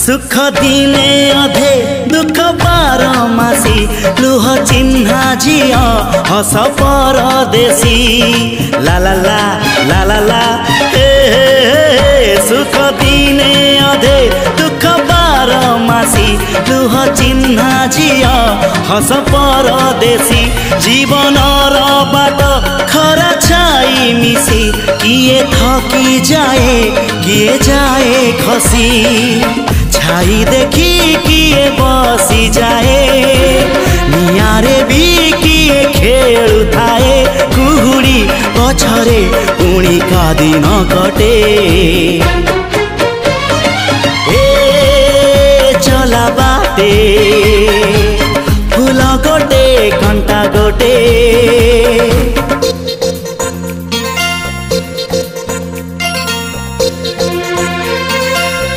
सुख दिने अधे दुख बारमासी लुह चिन्हा झिया हस परदेशी ला ला ला ला ला ला हे हे सुख दिने अधे दुख बारमासी लुह चिन्हा झिया हस परदेशी जीवन बाट खरा छाई मिसी किए थकी जाए किए जाए खसी छाई देखी किए बसी जाए नियारे भी किए खेलु थाए कुहुड़ी पछरे पुणी का दिन कटे ए चला बाटे फूल गोटे कंटा गोटे